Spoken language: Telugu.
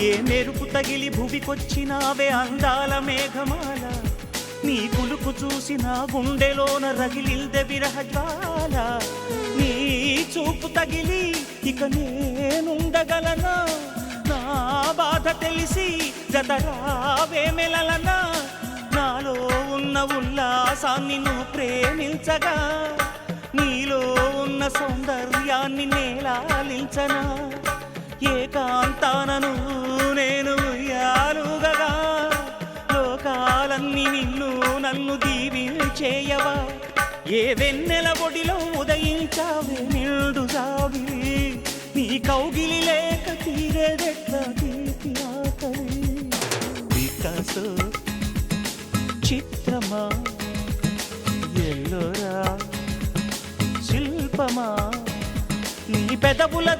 ఏ మెరుపు తగిలి భువికొచ్చినావే అందాల మేఘమాల, నీ కులుకు చూసి నా గుండెలోన రగిలిల్దె విరహజ్వాల. నీ చూపు తగిలి ఇక నేనుండగలనా, నా బాధ తెలిసి జతరావే మెలలనా. నాలో ఉన్న ఉల్లాసాన్ని నువ్వు ప్రేమించగా, నీలో ఉన్న సౌందర్యాన్ని నేలాలించనా. ఏకాంతానను నేను ఉయ్యాలుగగా, లోకాలన్నీ నిన్ను నన్ను దీవించేయవా. ఏ వెన్నెల ఒడిలో ఉదయించావే నిండు జాబిలి, నీ కౌగిలి లేక తీరేదెట్లా తీపి ఆకలి. వికాసో చిత్రమా ఎల్లోరా శిల్పమా, నీ పెదవుల